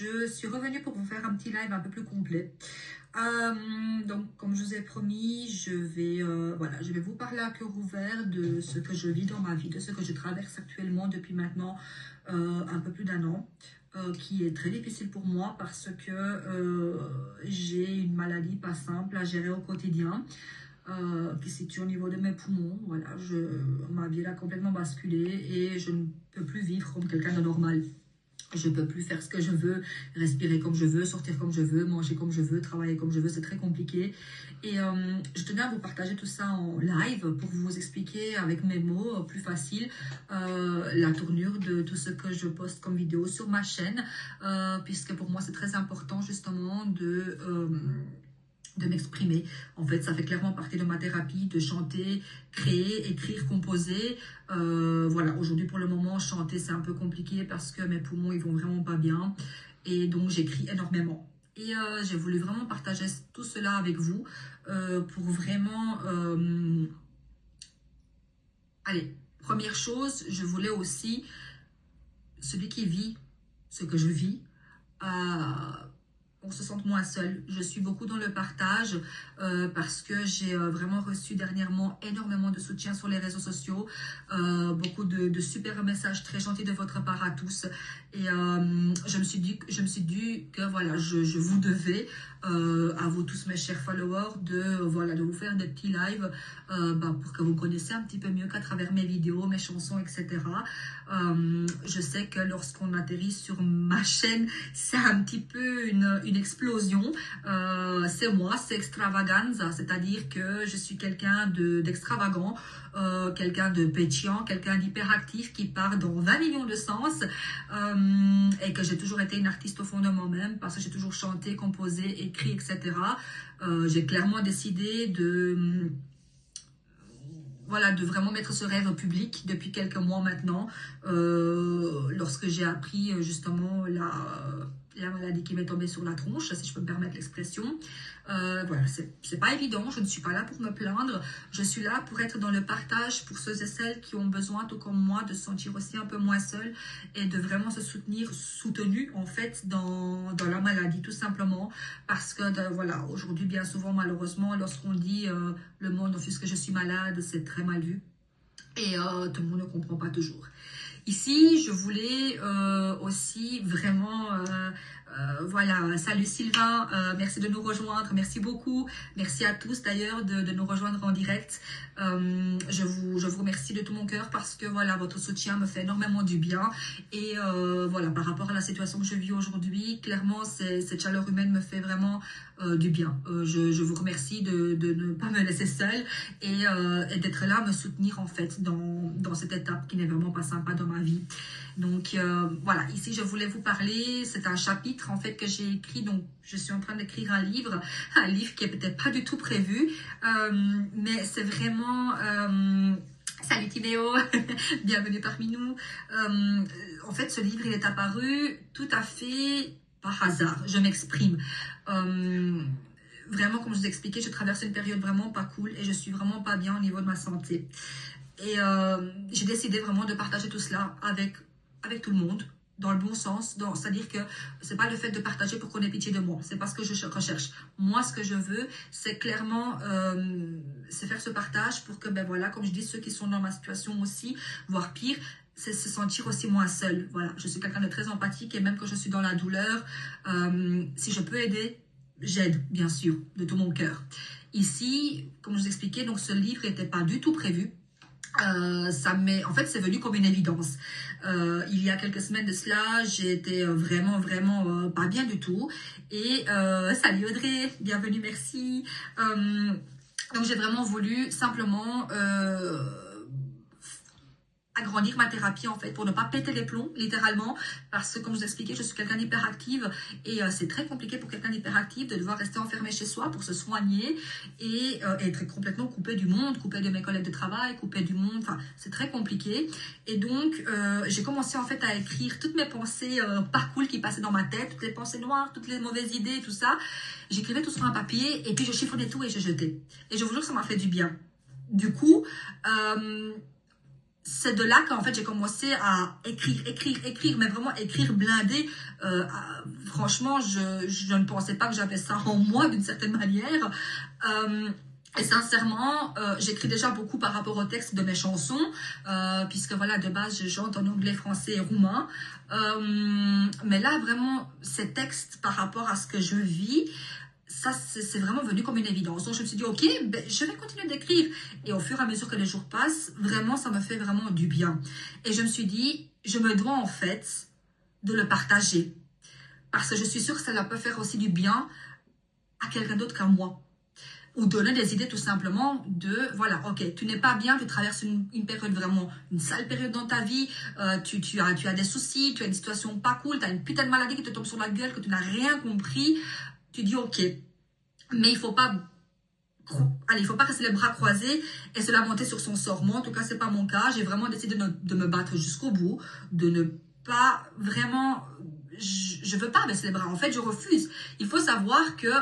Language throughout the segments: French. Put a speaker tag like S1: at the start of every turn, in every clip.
S1: je suis revenue pour vous faire un petit live un peu plus complet. Donc, comme je vous ai promis, voilà, je vais vous parler à cœur ouvert de ce que je vis dans ma vie, de ce que je traverse actuellement depuis maintenant un peu plus d'un an, qui est très difficile pour moi parce que j'ai une maladie pas simple à gérer au quotidien. Qui se situe au niveau de mes poumons. Voilà, ma vie a complètement basculé et je ne peux plus vivre comme quelqu'un de normal. Je ne peux plus faire ce que je veux, respirer comme je veux, sortir comme je veux, manger comme je veux, travailler comme je veux, c'est très compliqué. Et je tenais à vous partager tout ça en live pour vous expliquer avec mes mots plus faciles la tournure de tout ce que je poste comme vidéo sur ma chaîne, puisque pour moi c'est très important justement de m'exprimer. En fait, ça fait clairement partie de ma thérapie, de chanter, créer, écrire, composer. Voilà, aujourd'hui pour le moment, chanter c'est un peu compliqué parce que mes poumons ils vont vraiment pas bien. Et donc j'écris énormément. Et j'ai voulu vraiment partager tout cela avec vous pour vraiment... Allez, première chose, je voulais aussi, celui qui vit ce que je vis, on se sente moins seul. Je suis beaucoup dans le partage parce que j'ai vraiment reçu dernièrement énormément de soutien sur les réseaux sociaux, beaucoup de super messages très gentils de votre part à tous. Et je me suis dit que voilà, je vous devais à vous tous mes chers followers de vous faire des petits lives pour que vous connaissiez un petit peu mieux qu'à travers mes vidéos, mes chansons, etc. Je sais que lorsqu'on atterrit sur ma chaîne, c'est un petit peu une explosion. C'est moi, c'est extravaganza, c'est-à-dire que je suis quelqu'un d'extravagant, quelqu'un de pétillant, quelqu'un d'hyperactif qui part dans 20 millions de sens et que j'ai toujours été une artiste au fond de moi-même parce que j'ai toujours chanté, composé, écrit, etc. J'ai clairement décidé voilà, de vraiment mettre ce rêve au public depuis quelques mois maintenant, lorsque j'ai appris justement la maladie qui m'est tombée sur la tronche, si je peux me permettre l'expression. Voilà, c'est pas évident, je ne suis pas là pour me plaindre, je suis là pour être dans le partage pour ceux et celles qui ont besoin, tout comme moi, de se sentir aussi un peu moins seul et de vraiment se soutenir, soutenu en fait dans la maladie, tout simplement, parce que voilà, aujourd'hui bien souvent malheureusement, lorsqu'on dit le monde offusque que je suis malade, c'est très mal vu et tout le monde ne comprend pas toujours. Ici, je voulais aussi vraiment, voilà, salut Sylvain, merci de nous rejoindre, merci beaucoup, merci à tous d'ailleurs de nous rejoindre en direct. Je vous remercie de tout mon cœur parce que voilà, votre soutien me fait énormément du bien et voilà, par rapport à la situation que je vis aujourd'hui, clairement, cette chaleur humaine me fait vraiment du bien. Je vous remercie de ne pas me laisser seule et d'être là, me soutenir en fait dans cette étape qui n'est vraiment pas sympa dans ma vie. Donc voilà, ici je voulais vous parler, c'est un chapitre en fait que j'ai écrit, donc je suis en train d'écrire un livre qui est peut-être pas du tout prévu, mais c'est vraiment... Salut Timéo, bienvenue parmi nous. En fait, ce livre, il est apparu tout à fait par hasard, je m'exprime. Vraiment, comme je vous ai expliqué, je traverse une période vraiment pas cool et je suis vraiment pas bien au niveau de ma santé. Et j'ai décidé vraiment de partager tout cela avec tout le monde, dans le bon sens, c'est-à-dire que c'est pas le fait de partager pour qu'on ait pitié de moi, c'est pas ce que je recherche. Moi, ce que je veux, c'est clairement c'est faire ce partage pour que, ben voilà, comme je dis, ceux qui sont dans ma situation aussi, voire pire, c'est se sentir aussi moins seul. Voilà, je suis quelqu'un de très empathique et même quand je suis dans la douleur, si je peux aider, j'aide, bien sûr, de tout mon cœur. Ici, comme je vous expliquais, donc ce livre n'était pas du tout prévu. En fait, c'est venu comme une évidence. Il y a quelques semaines de cela, j'ai été vraiment pas bien du tout. Et salut Audrey, bienvenue, merci. Donc j'ai vraiment voulu simplement agrandir ma thérapie en fait pour ne pas péter les plombs littéralement parce que comme je vous expliquais je suis quelqu'un d'hyperactive et c'est très compliqué pour quelqu'un d'hyperactive de devoir rester enfermé chez soi pour se soigner et être complètement coupé du monde, coupé de mes collègues de travail, coupé du monde, enfin c'est très compliqué et donc j'ai commencé en fait à écrire toutes mes pensées pas cool qui passaient dans ma tête, toutes les pensées noires, toutes les mauvaises idées, tout ça, j'écrivais tout sur un papier et puis je chiffonnais tout et je jetais et je vous jure que ça m'a fait du bien. Du coup c'est de là qu'en fait j'ai commencé à écrire, mais vraiment écrire blindé. Franchement, je ne pensais pas que j'avais ça en moi d'une certaine manière. Et sincèrement, j'écris déjà beaucoup par rapport au texte de mes chansons, puisque voilà, de base, je chante en anglais, français et roumain. Mais là, vraiment, ces textes par rapport à ce que je vis, ça, c'est vraiment venu comme une évidence. Donc, je me suis dit, ok, ben, je vais continuer d'écrire. Et au fur et à mesure que les jours passent, vraiment, ça me fait vraiment du bien. Et je me suis dit, je me dois en fait de le partager. Parce que je suis sûre que ça peut faire aussi du bien à quelqu'un d'autre qu'à moi. Ou donner des idées tout simplement de, voilà, ok, tu n'es pas bien, tu traverses une période vraiment, une sale période dans ta vie, tu as des soucis, tu as une situation pas cool, tu as une putain de maladie qui te tombe sur la gueule, que tu n'as rien compris, tu dis ok, mais il faut pas rester les bras croisés et se lamenter sur son sort. Moi, en tout cas, c'est pas mon cas, j'ai vraiment décidé de me battre jusqu'au bout, de ne pas vraiment, je veux pas baisser les bras, en fait, je refuse. Il faut savoir que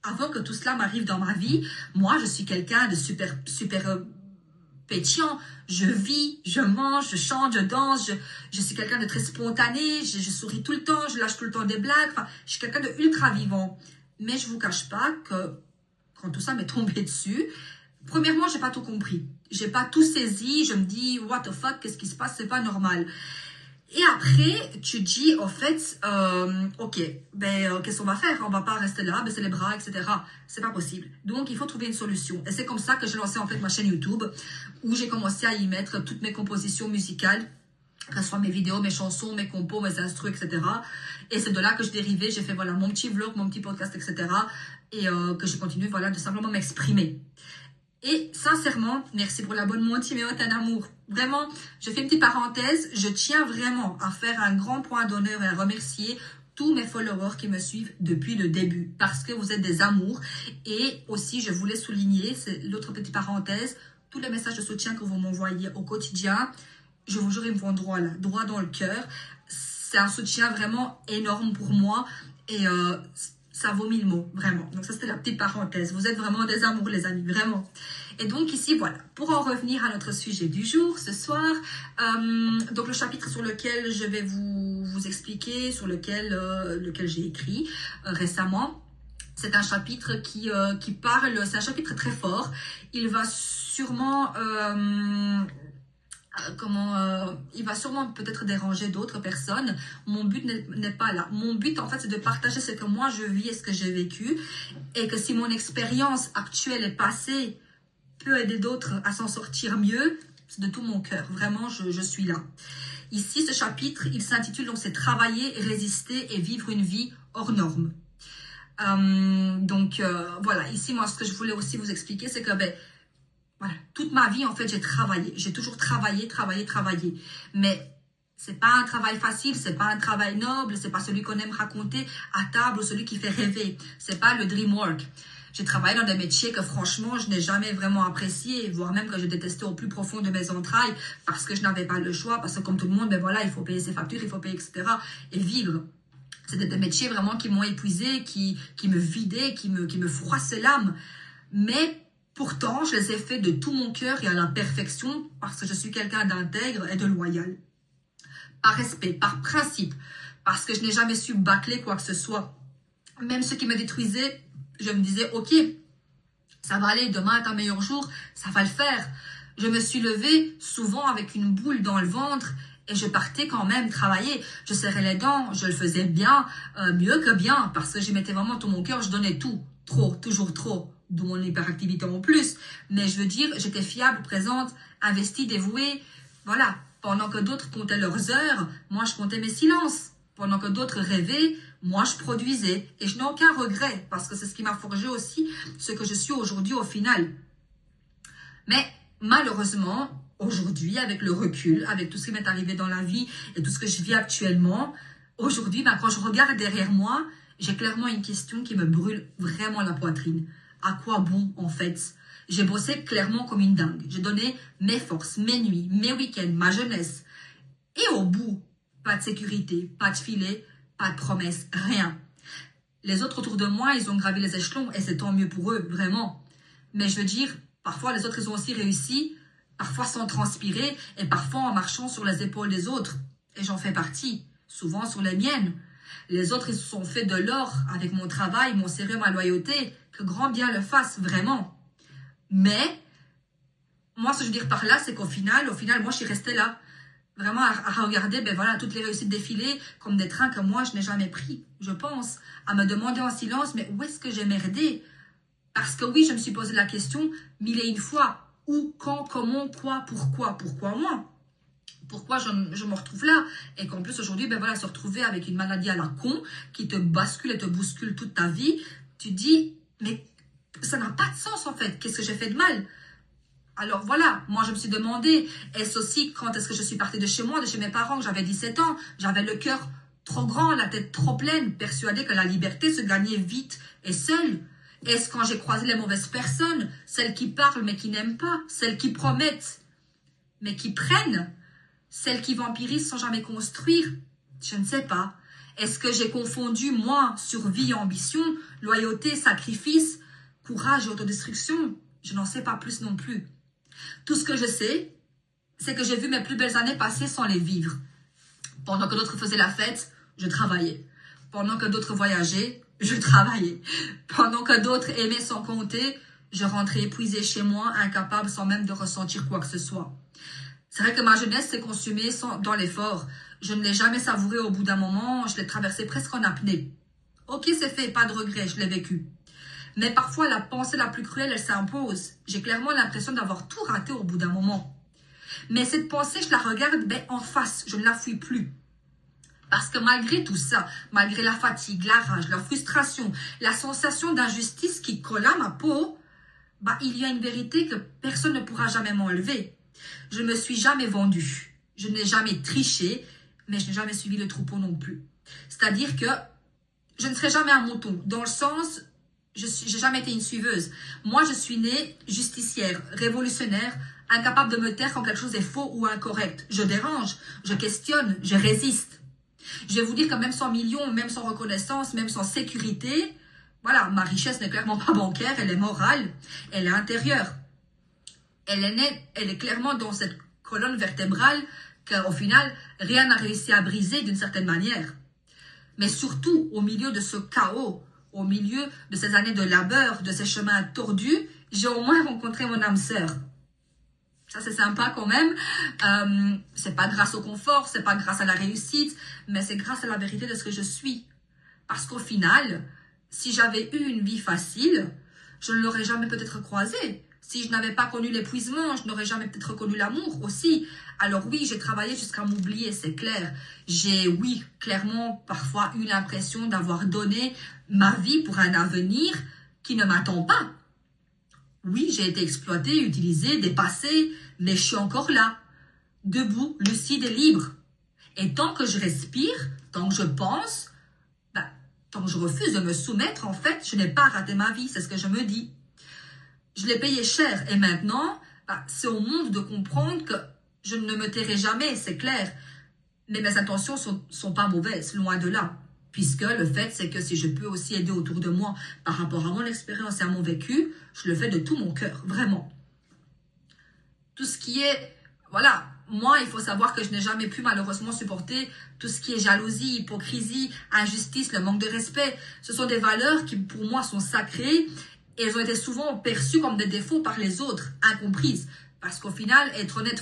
S1: avant que tout cela m'arrive dans ma vie, moi, je suis quelqu'un de super pétillant. Je vis, je mange, je chante, je danse. Je suis quelqu'un de très spontané. Je souris tout le temps, je lâche tout le temps des blagues. Enfin, je suis quelqu'un de ultra vivant. Mais je vous cache pas que quand tout ça m'est tombé dessus, premièrement, j'ai pas tout compris. J'ai pas tout saisi. Je me dis, what the fuck, qu'est-ce qui se passe? C'est pas normal. Et après, tu dis, en fait, ok, ben, qu'est-ce qu'on va faire? On va pas rester là, baisser les bras, etc. C'est pas possible. Donc, il faut trouver une solution. Et c'est comme ça que j'ai lancé, en fait, ma chaîne YouTube, où j'ai commencé à y mettre toutes mes compositions musicales, que ce soit mes vidéos, mes chansons, mes compos, mes instrus, etc. Et c'est de là que je dérivais. J'ai fait, voilà, mon petit vlog, mon petit podcast, etc. Et que je continue, voilà, de simplement m'exprimer. Et sincèrement, merci pour l'abonnement, Timéo, un amour. Vraiment, je fais une petite parenthèse. Je tiens vraiment à faire un grand point d'honneur et à remercier tous mes followers qui me suivent depuis le début. Parce que vous êtes des amours. Et aussi, je voulais souligner, c'est l'autre petite parenthèse, tous les messages de soutien que vous m'envoyez au quotidien, je vous jure, ils me vont droit là, droit dans le cœur. C'est un soutien vraiment énorme pour moi. Et ça vaut 1000 mots, vraiment. Donc ça, c'était la petite parenthèse. Vous êtes vraiment des amours, les amis, vraiment. Et donc ici, voilà, pour en revenir à notre sujet du jour, ce soir, donc le chapitre sur lequel je vais vous expliquer, sur lequel j'ai écrit récemment, c'est un chapitre qui parle, c'est un chapitre très fort. Il va sûrement... il va sûrement peut-être déranger d'autres personnes. Mon but n'est pas là. Mon but, en fait, c'est de partager ce que moi je vis et ce que j'ai vécu. Et que si mon expérience actuelle est passée peut aider d'autres à s'en sortir mieux, c'est de tout mon cœur. Vraiment, je suis là. Ici, ce chapitre, il s'intitule donc c'est travailler, résister et vivre une vie hors norme. Voilà. Ici, moi, ce que je voulais aussi vous expliquer, c'est que voilà, toute ma vie, en fait, j'ai travaillé. J'ai toujours travaillé. Mais c'est pas un travail facile, c'est pas un travail noble, c'est pas celui qu'on aime raconter à table ou celui qui fait rêver. C'est pas le dream work. J'ai travaillé dans des métiers que franchement, je n'ai jamais vraiment apprécié, voire même que je détestais au plus profond de mes entrailles parce que je n'avais pas le choix, parce que comme tout le monde, ben voilà, il faut payer ses factures, il faut payer, etc. et vivre. C'était des métiers vraiment qui m'ont épuisé, qui me vidaient, qui me froissaient l'âme. Mais pourtant, je les ai faits de tout mon cœur et à la perfection parce que je suis quelqu'un d'intègre et de loyal. Par respect, par principe, parce que je n'ai jamais su bâcler quoi que ce soit. Même ceux qui me détruisaient, je me disais, ok, ça va aller, demain est un meilleur jour, ça va le faire. Je me suis levée souvent avec une boule dans le ventre et je partais quand même travailler. Je serrais les dents, je le faisais bien, mieux que bien, parce que j'y mettais vraiment tout mon cœur, je donnais tout, trop, toujours trop. D'où mon hyperactivité en plus. Mais je veux dire, j'étais fiable, présente, investie, dévouée. Voilà. Pendant que d'autres comptaient leurs heures, moi je comptais mes silences. Pendant que d'autres rêvaient, moi je produisais. Et je n'ai aucun regret, parce que c'est ce qui m'a forgé aussi ce que je suis aujourd'hui au final. Mais malheureusement, aujourd'hui, avec le recul, avec tout ce qui m'est arrivé dans la vie et tout ce que je vis actuellement, aujourd'hui, quand je regarde derrière moi, j'ai clairement une question qui me brûle vraiment la poitrine. À quoi bon, en fait? J'ai bossé clairement comme une dingue. J'ai donné mes forces, mes nuits, mes week-ends, ma jeunesse. Et au bout, pas de sécurité, pas de filet, pas de promesses, rien. Les autres autour de moi, ils ont gravi les échelons et c'est tant mieux pour eux, vraiment. Mais je veux dire, parfois les autres, ils ont aussi réussi parfois sans transpirer et parfois en marchant sur les épaules des autres. Et j'en fais partie, souvent sur les miennes. Les autres, ils se sont fait de l'or avec mon travail, mon sérieux, ma loyauté, que grand bien le fasse, vraiment. Mais, moi, ce que je veux dire par là, c'est qu'au final, moi, je suis restée là. Vraiment à regarder, ben voilà, toutes les réussites défiler comme des trains que moi, je n'ai jamais pris, je pense. À me demander en silence, mais où est-ce que j'ai merdé? Parce que oui, je me suis posé la question mille et une fois. Où, quand, comment, quoi, pourquoi moi? Pourquoi je me retrouve là? Et qu'en plus, aujourd'hui, ben voilà, se retrouver avec une maladie à la con qui te bascule et te bouscule toute ta vie, tu te dis, mais ça n'a pas de sens en fait. Qu'est-ce que j'ai fait de mal? Alors voilà, moi je me suis demandé, est-ce aussi quand est-ce que je suis partie de chez moi, de chez mes parents, que j'avais 17 ans, j'avais le cœur trop grand, la tête trop pleine, persuadée que la liberté se gagnait vite et seule. Est-ce quand j'ai croisé les mauvaises personnes, celles qui parlent mais qui n'aiment pas, celles qui promettent mais qui prennent, celles qui vampirisent sans jamais construire? Je ne sais pas. Est-ce que j'ai confondu, moi, survie et ambition, loyauté, sacrifice, courage et autodestruction? Je n'en sais pas plus non plus. Tout ce que je sais, c'est que j'ai vu mes plus belles années passer sans les vivre. Pendant que d'autres faisaient la fête, je travaillais. Pendant que d'autres voyageaient, je travaillais. Pendant que d'autres aimaient sans compter, je rentrais épuisée chez moi, incapable sans même de ressentir quoi que ce soit. C'est vrai que ma jeunesse s'est consumée dans l'effort. Je ne l'ai jamais savourée au bout d'un moment, je l'ai traversée presque en apnée. Ok, c'est fait, pas de regret, je l'ai vécu. Mais parfois, la pensée la plus cruelle, elle s'impose. J'ai clairement l'impression d'avoir tout raté au bout d'un moment. Mais cette pensée, je la regarde en face, je ne la fuis plus. Parce que malgré tout ça, malgré la fatigue, la rage, la frustration, la sensation d'injustice qui colle à ma peau, il y a une vérité que personne ne pourra jamais m'enlever. Je ne me suis jamais vendue. Je n'ai jamais triché, mais je n'ai jamais suivi le troupeau non plus. C'est-à-dire que je ne serai jamais un mouton, dans le sens, je n'ai jamais été une suiveuse. Moi, je suis née justicière, révolutionnaire, incapable de me taire quand quelque chose est faux ou incorrect. Je dérange, je questionne, je résiste. Je vais vous dire que même sans millions, même sans reconnaissance, même sans sécurité, voilà, ma richesse n'est clairement pas bancaire, elle est morale, elle est intérieure. Elle est clairement dans cette colonne vertébrale qu'au final, rien n'a réussi à briser d'une certaine manière. Mais surtout, au milieu de ce chaos, au milieu de ces années de labeur, de ces chemins tordus, j'ai au moins rencontré mon âme sœur. Ça, c'est sympa quand même. C'est pas grâce au confort, c'est pas grâce à la réussite, mais c'est grâce à la vérité de ce que je suis. Parce qu'au final, si j'avais eu une vie facile, je ne l'aurais jamais peut-être croisée. Si je n'avais pas connu l'épuisement, je n'aurais jamais peut-être connu l'amour aussi. Alors oui, j'ai travaillé jusqu'à m'oublier, c'est clair. J'ai, oui, clairement, parfois eu l'impression d'avoir donné ma vie pour un avenir qui ne m'attend pas. Oui, j'ai été exploitée, utilisée, dépassée, mais je suis encore là, debout, lucide et libre. Et tant que je respire, tant que je pense, tant que je refuse de me soumettre, en fait, je n'ai pas raté ma vie, c'est ce que je me dis. Je l'ai payé cher et maintenant, c'est au monde de comprendre que je ne me tairai jamais, c'est clair. Mais mes intentions sont pas mauvaises, loin de là. Puisque le fait, c'est que si je peux aussi aider autour de moi par rapport à mon expérience et à mon vécu, je le fais de tout mon cœur, vraiment. Tout ce qui est, voilà, moi, il faut savoir que je n'ai jamais pu malheureusement supporter tout ce qui est jalousie, hypocrisie, injustice, le manque de respect. Ce sont des valeurs qui, pour moi, sont sacrées. Et elles ont été souvent perçues comme des défauts par les autres, incomprises. Parce qu'au final, être honnête,